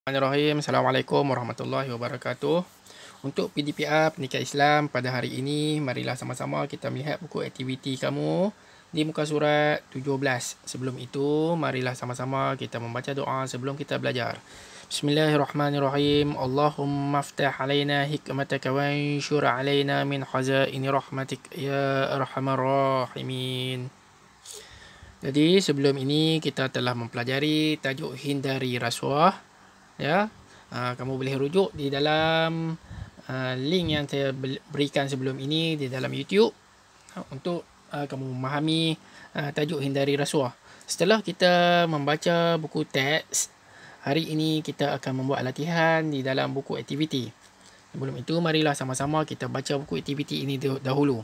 Bismillahirrahmanirrahim. Assalamualaikum warahmatullahi wabarakatuh. Untuk PDPR Pendidikan Islam pada hari ini, marilah sama-sama kita melihat buku aktiviti kamu di muka surat 17. Sebelum itu, marilah sama-sama kita membaca doa sebelum kita belajar. Bismillahirrahmanirrahim. Allahumma aftah alaina hikmataka wa anshur alaina min khazaini rahmatik ya arhamar rahimin. Jadi sebelum ini kita telah mempelajari tajuk hindari rasuah. Ya, kamu boleh rujuk di dalam link yang saya berikan sebelum ini di dalam YouTube untuk kamu memahami tajuk hindari rasuah. Setelah kita membaca buku teks, hari ini kita akan membuat latihan di dalam buku aktiviti. Sebelum itu, marilah sama-sama kita baca buku aktiviti ini dahulu.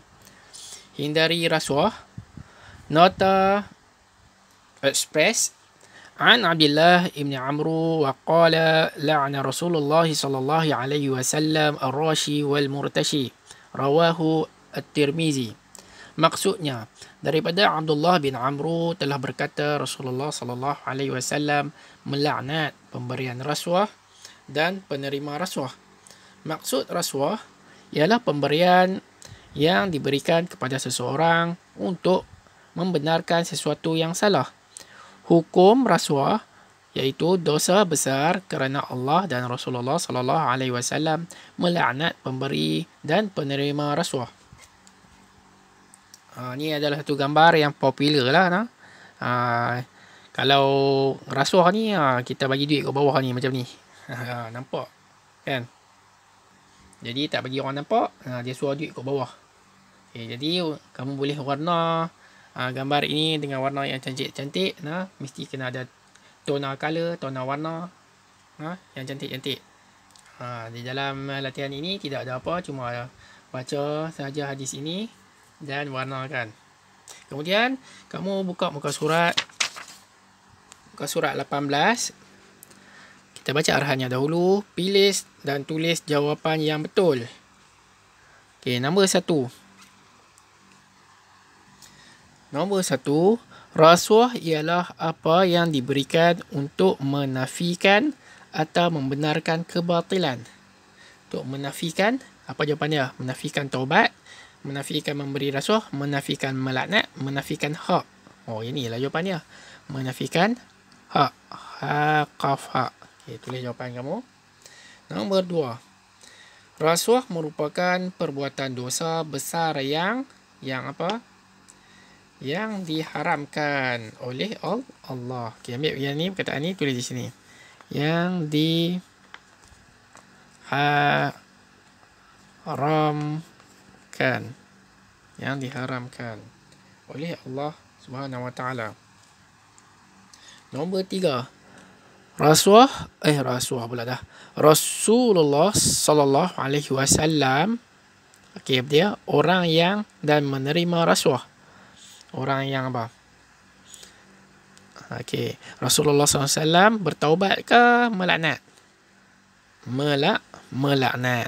Hindari rasuah. Nota Express عن عبد الله بن عمرو وقال لعن رسول الله صلى الله عليه وسلم الراشي والمرتشي رواه الترمذي. Maksudnya, daripada Abdullah bin Amru telah berkata Rasulullah sallallahu alaihi wasallam melaknat pemberian rasuah dan penerima rasuah. Maksud rasuah ialah pemberian yang diberikan kepada seseorang untuk membenarkan sesuatu yang salah. Hukum rasuah iaitu dosa besar kerana Allah dan Rasulullah sallallahu alaihi wasallam melaknat pemberi dan penerima rasuah. Ini adalah satu gambar yang popular lah. Kalau rasuah ni kita bagi duit ke bawah ni macam ni. Nampak kan? Jadi tak bagi orang nampak, dia suruh duit ke bawah. Jadi kamu boleh warna gambar ini dengan warna yang cantik-cantik. Mesti kena ada tona color, tona warna yang cantik-cantik. Di dalam latihan ini tidak ada apa, cuma baca sahaja hadis ini dan warnakan. Kemudian kamu buka muka surat 18. Kita baca arahannya dahulu. Pilih dan tulis jawapan yang betul. Nombor 1. Nombor 1, rasuah ialah apa yang diberikan untuk menafikan atau membenarkan kebatilan. Untuk menafikan, apa jawapannya? Menafikan taubat, menafikan memberi rasuah, menafikan melaknat, menafikan hak. Inilah jawapannya. Menafikan hak. Qaf hak. Tulis jawapan kamu. Nombor 2. Rasuah merupakan perbuatan dosa besar yang apa? Yang diharamkan oleh Allah. Ambil yang ni, perkataan ni tulis di sini. Yang diharamkan. Yang diharamkan oleh Allah Subhanahu wa taala. Nombor 3. Rasuah pula dah. Rasulullah sallallahu alaihi wasallam dia orang yang dan menerima rasuah. Orang yang apa? Rasulullah SAW bertaubat ke melaknat? Melaknat.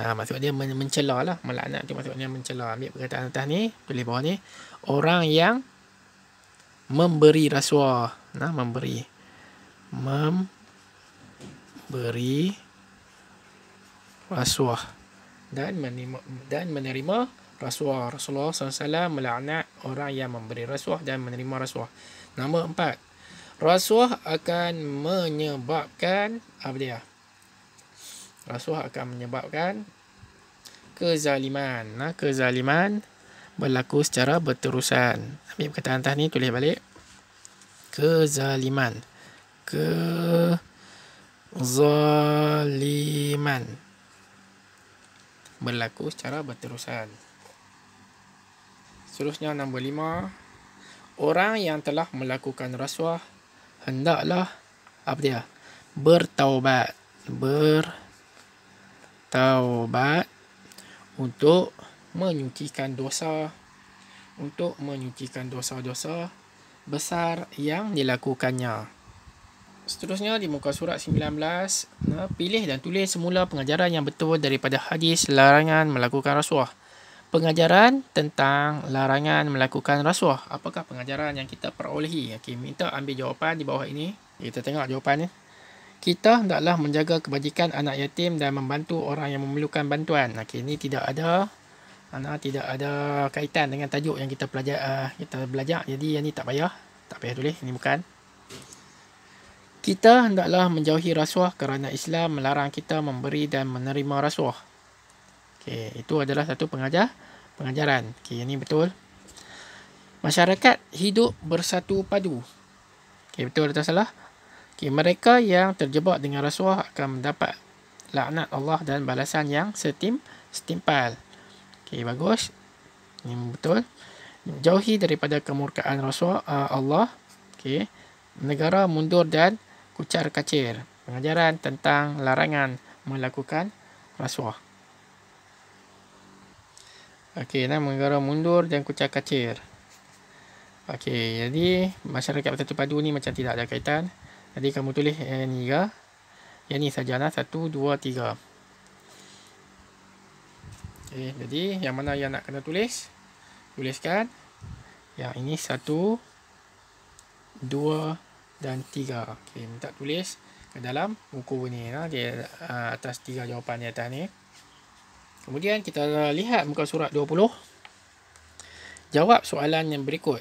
Maksud dia mencela lah. Melaknat tu maksudnya mencela. Ambil perkataan atas ni, tulis bawah ni. Orang yang memberi rasuah. Memberi rasuah dan menerima rasuah. Rasulullah SAW melaknat orang yang memberi rasuah dan menerima rasuah. Nombor 4. Rasuah akan menyebabkan apa dia? Rasuah akan menyebabkan kezaliman. Kezaliman berlaku secara berterusan. Ambil perkataan atas ni, tulis balik. Kezaliman. Kezaliman berlaku secara berterusan. Seterusnya nombor 5. Orang yang telah melakukan rasuah hendaklah apa dia? Bertaubat untuk menyucikan dosa-dosa besar yang dilakukannya. Seterusnya di muka surat 19, pilih dan tulis semula pengajaran yang betul daripada hadis larangan melakukan rasuah. pengajaran tentang larangan melakukan rasuah. Apakah pengajaran yang kita perolehi? Okey, minta ambil jawapan di bawah ini. Kita tengok jawapan ni. Kita hendaklah menjaga kebajikan anak yatim dan membantu orang yang memerlukan bantuan. Okey, ini tidak ada kaitan dengan tajuk yang kita belajar. Jadi yang ni tak payah tulis, ini bukan. Kita hendaklah menjauhi rasuah kerana Islam melarang kita memberi dan menerima rasuah. Okey, itu adalah satu pengajaran. Okey, ini betul. Masyarakat hidup bersatu padu. Okey, betul atau salah? Okey, mereka yang terjebak dengan rasuah akan mendapat laknat Allah dan balasan yang setimpal. Okey, bagus. Ini betul. Jauhi daripada kemurkaan rasuah Allah. Okey. Negara mundur dan kucar kacir. Pengajaran tentang larangan melakukan rasuah. Okey, negara mundur dan kucar kacir. Okey, jadi masyarakat bersatu padu ni macam tidak ada kaitan. Jadi kamu tulis yang ni ke? Yang ni saja lah. 1, 2, 3. Okey, jadi yang mana yang nak kena tulis? Tuliskan. Yang ini 1, 2 dan 3. Okey, minta tulis ke dalam buku ni. Di atas 3 jawapan di atas ni. Kemudian kita lihat muka surat 20. Jawab soalan yang berikut.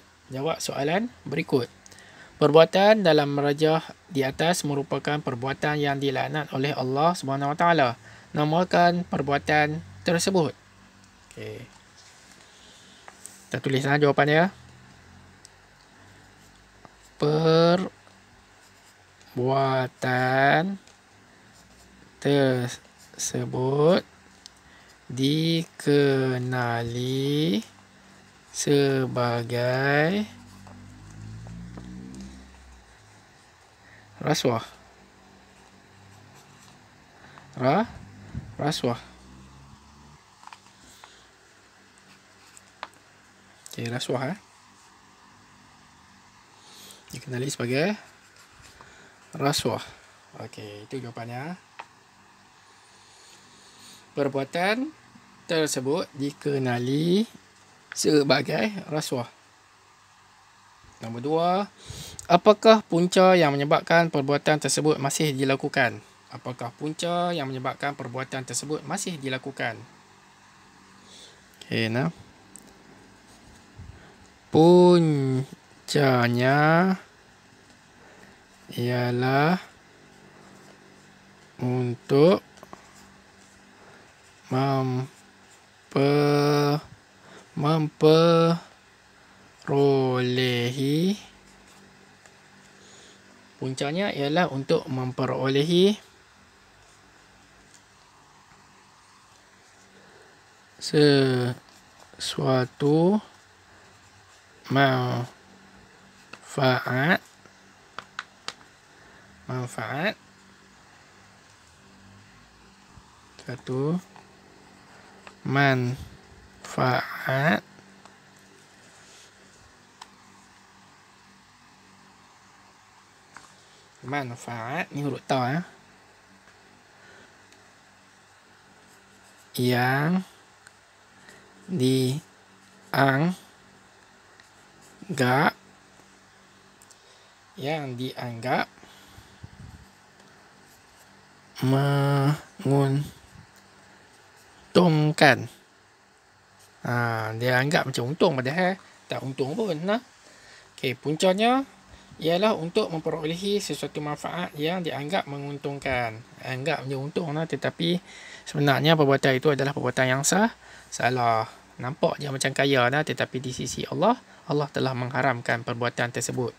Perbuatan dalam merajah di atas merupakan perbuatan yang dilaknat oleh Allah SWT. Namakan perbuatan tersebut. Okey. Kita tulis jawapannya. Perbuatan tersebut dikenali sebagai rasuah. Rasuah. Okey, rasuah dikenali sebagai rasuah. Okey, itu jawapannya. Perbuatan tersebut dikenali sebagai rasuah. Nombor 2. Apakah punca yang menyebabkan perbuatan tersebut masih dilakukan? Okey, puncanya ialah untuk memperolehi sesuatu manfaat ni huruf ta yang dianggap menguntungkan. Dia anggap macam untung padahal tak untung pun. Okey, puncanya ialah untuk memperolehi sesuatu manfaat yang dianggap menguntungkan. Anggap macam untung tetapi sebenarnya perbuatan itu adalah perbuatan yang salah. Nampak dia macam kaya tetapi di sisi Allah telah mengharamkan perbuatan tersebut.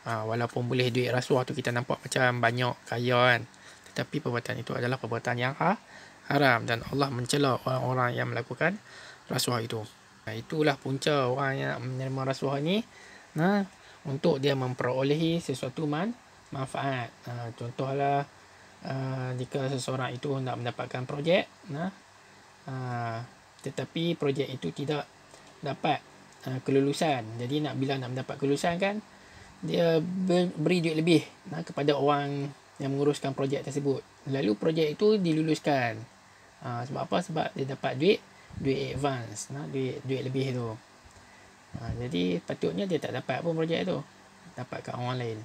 Walaupun boleh duit rasuah tu kita nampak macam banyak kaya kan. Tetapi perbuatan itu adalah perbuatan yang haram dan Allah mencela orang-orang yang melakukan rasuah itu. Itulah punca orang yang menerima rasuah ni. Untuk dia memperolehi sesuatu manfaat. Contohlah jika seseorang itu nak mendapatkan projek, tetapi projek itu tidak dapat kelulusan. Jadi bila nak mendapat kelulusan kan, dia beri duit lebih kepada orang yang menguruskan projek tersebut. Lalu projek itu diluluskan. Sebab apa? Sebab dia dapat duit duit advance, duit lebih tu. Jadi patutnya dia tak dapat pun projek tu, dapat kat orang lain.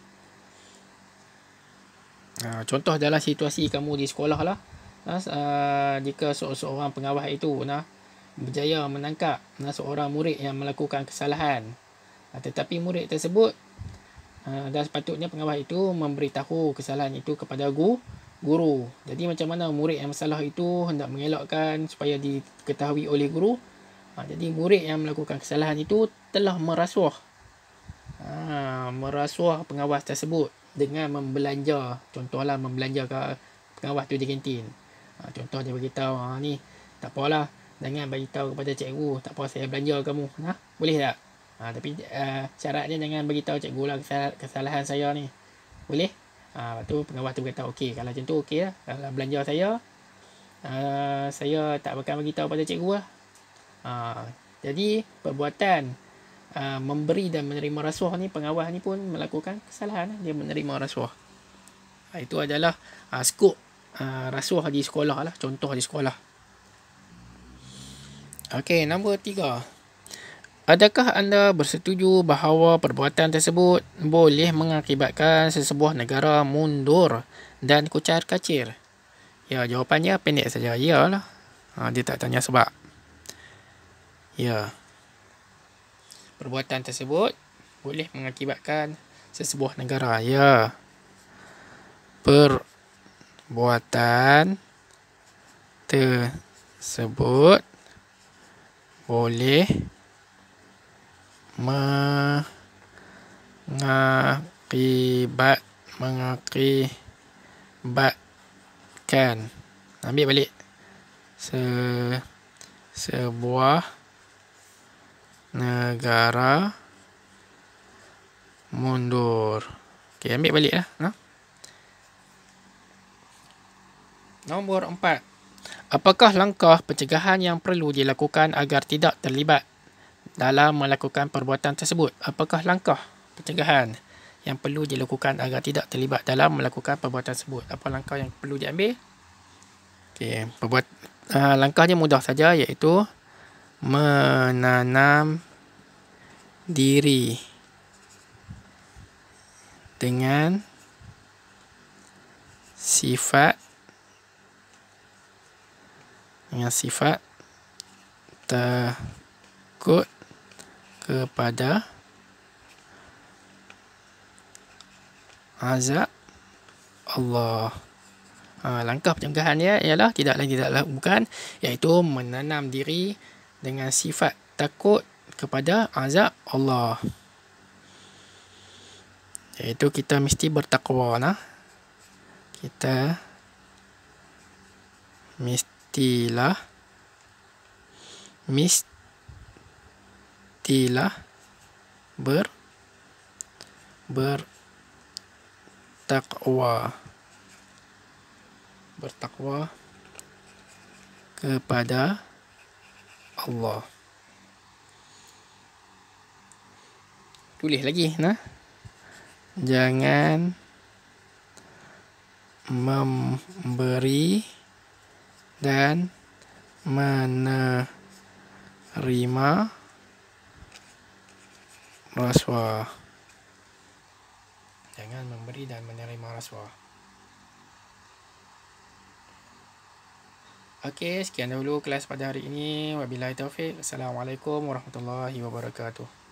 Contoh dalam situasi kamu di sekolah lah, jika seorang pengawas itu berjaya menangkap seorang murid yang melakukan kesalahan, tetapi murid tersebut dan sepatutnya pengawas itu memberitahu kesalahan itu kepada guru. Jadi macam mana murid yang bersalah itu hendak mengelakkan supaya diketahui oleh guru. Jadi murid yang melakukan kesalahan itu telah merasuah pengawas tersebut dengan membelanja. Contohlah membelanja ke pengawas tu di kantin. Contoh dia beritahu, ni tak apalah, jangan beritahu kepada cikgu, tak apa saya belanja kamu. Boleh tak? Tapi syarat dia jangan beritahu cikgu lah kesalahan saya ni. Boleh? Lepas tu pengawas tu berkata okey, kalau macam tu okey lah. Kalau belanja saya tak bakal beritahu pada cikgu lah. Jadi perbuatan memberi dan menerima rasuah ni, pengawas ni pun melakukan kesalahan. Dia menerima rasuah. Itu adalah skop rasuah di sekolah lah, contoh di sekolah. Okey, nombor 3. Adakah anda bersetuju bahawa perbuatan tersebut boleh mengakibatkan sesebuah negara mundur dan kucar-kacir? Ya, jawapannya pendek saja. Ya lah. Dia tak tanya sebab. Ya. Perbuatan tersebut boleh mengakibatkan sesebuah negara. Ya. Perbuatan tersebut boleh mengakibatkan, ambil balik, sebuah negara mundur. Okey, ambil balik lah. Nombor 4. Apakah langkah pencegahan yang perlu dilakukan agar tidak terlibat dalam melakukan perbuatan tersebut? Apakah langkah pencegahan yang perlu dilakukan agar tidak terlibat dalam melakukan perbuatan tersebut? Apa langkah yang perlu diambil? Okey, langkahnya mudah saja, iaitu menanam diri dengan sifat takut kepada azab Allah. Langkah pencegahannya ialah tidak bukan, iaitu menanam diri dengan sifat takut kepada azab Allah. Iaitu kita mesti bertakwa. Kita mestilah bertakwa kepada Allah. Tulis lagi, jangan memberi dan menerima rasuah. Jangan memberi dan menerima rasuah. Okey, sekian dahulu kelas pada hari ini. Wabillahi taufik. Assalamualaikum warahmatullahi wabarakatuh.